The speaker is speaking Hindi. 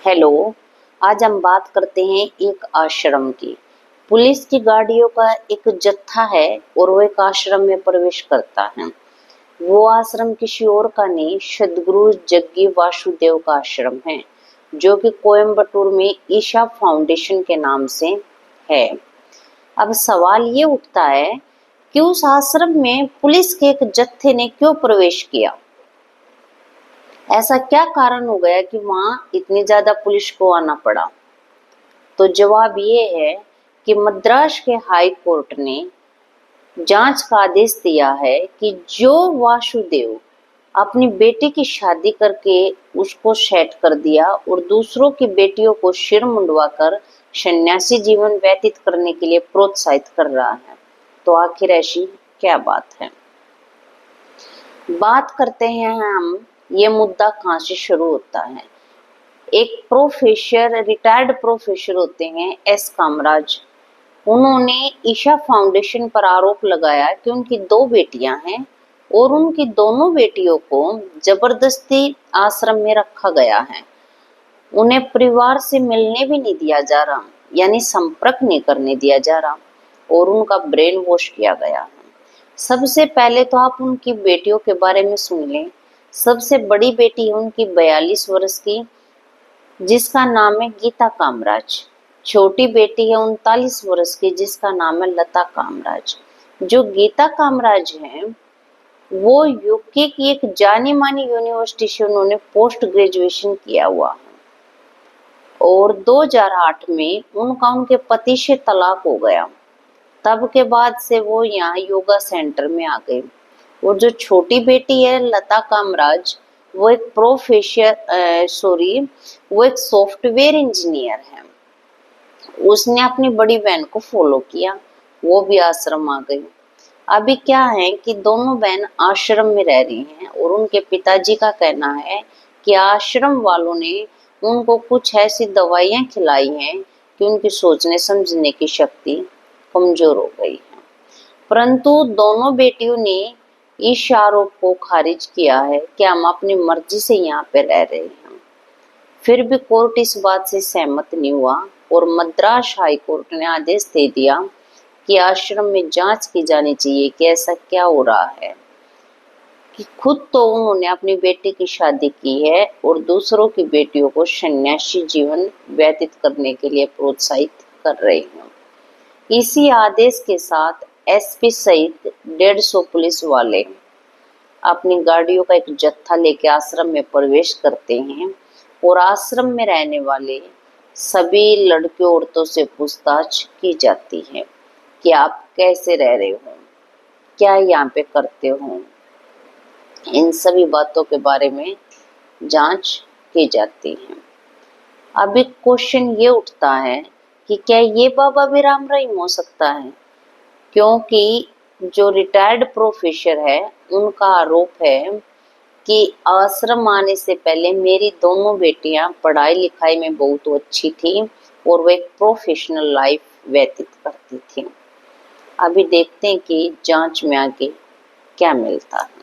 हेलो। आज हम बात करते हैं एक आश्रम की। पुलिस की गाड़ियों का एक जत्था है और वो एक आश्रम में प्रवेश करता है। वो आश्रम किसी और का नहीं, सद्गुरु जग्गी वासुदेव का आश्रम है, जो कि कोयम्बटूर में ईशा फाउंडेशन के नाम से है। अब सवाल ये उठता है कि उस आश्रम में पुलिस के एक जत्थे ने क्यों प्रवेश किया। ऐसा क्या कारण हो गया कि वहां इतनी ज्यादा पुलिस को आना पड़ा। तो जवाब ये है कि मद्रास के हाई कोर्ट ने जांच का आदेश दिया है कि जो वासुदेव अपनी बेटी की शादी करके उसको सेट कर दिया और दूसरों की बेटियों को सिर मुंडवाकर सन्यासी जीवन व्यतीत करने के लिए प्रोत्साहित कर रहा है, तो आखिर ऐसी क्या बात है। बात करते हैं हम, ये मुद्दा कहाँ से शुरू होता है। एक प्रोफेसर, रिटायर्ड प्रोफेसर होते हैं एस कामराज। उन्होंने ईशा फाउंडेशन पर आरोप लगाया कि उनकी 2 बेटियां हैं और उनकी दोनों बेटियों को जबरदस्ती आश्रम में रखा गया है। उन्हें परिवार से मिलने भी नहीं दिया जा रहा, यानी संपर्क नहीं करने दिया जा रहा, और उनका ब्रेन वॉश किया गया है। सबसे पहले तो आप उनकी बेटियों के बारे में सुन लें। सबसे बड़ी बेटी है उनकी 42 वर्ष की, जिसका नाम है गीता कामराज। छोटी बेटी है 39 वर्ष की, जिसका नाम है लता कामराज। जो गीता कामराज है वो यूके की एक जानी मानी यूनिवर्सिटी से उन्होंने पोस्ट ग्रेजुएशन किया हुआ है और 2008 में उनके पति से तलाक हो गया। तब के बाद से वो यहाँ योगा सेंटर में आ गई। और जो छोटी बेटी है लता कामराज, वो एक वो एक सॉफ्टवेयर इंजीनियर है। उसने अपनी बड़ी बहन को फॉलो किया, वो भी आश्रम आ गई। अभी क्या है कि दोनों बहन आश्रम में रह रही हैं और उनके पिताजी का कहना है कि आश्रम वालों ने उनको कुछ ऐसी दवाइयां खिलाई हैं कि उनकी सोचने समझने की शक्ति कमजोर हो गई है। परंतु दोनों बेटियों ने इस आरोप को खारिज किया है कि हम अपनी मर्जी से यहाँ पे रह रहे हैं। फिर भी कोर्ट इस बात से सहमत नहीं हुआ और मद्रास हाई कोर्ट ने आदेश दे दिया कि आश्रम में जांच की जानी चाहिए कि ऐसा क्या हो रहा है कि खुद तो उन्होंने अपनी बेटी की शादी की है और दूसरों की बेटियों को सन्यासी जीवन व्यतीत करने के लिए प्रोत्साहित कर रहे हैं। इसी आदेश के साथ एसपी सहित 150 पुलिस वाले अपनी गाड़ियों का एक जत्था लेकर आश्रम में प्रवेश करते हैं और आश्रम में रहने वाले सभी लड़कियों औरतों से पूछताछ की जाती है कि आप कैसे रह रहे हो, क्या यहाँ पे करते हो। इन सभी बातों के बारे में जांच की जाती है। अब एक क्वेश्चन ये उठता है कि क्या ये बाबा भी राम रहीम हो सकता है, क्योंकि जो रिटायर्ड प्रोफेसर है उनका आरोप है कि आश्रम आने से पहले मेरी दोनों बेटियां पढ़ाई लिखाई में बहुत अच्छी थी और वो एक प्रोफेशनल लाइफ व्यतीत करती थी। अभी देखते हैं कि जांच में आगे क्या मिलता है।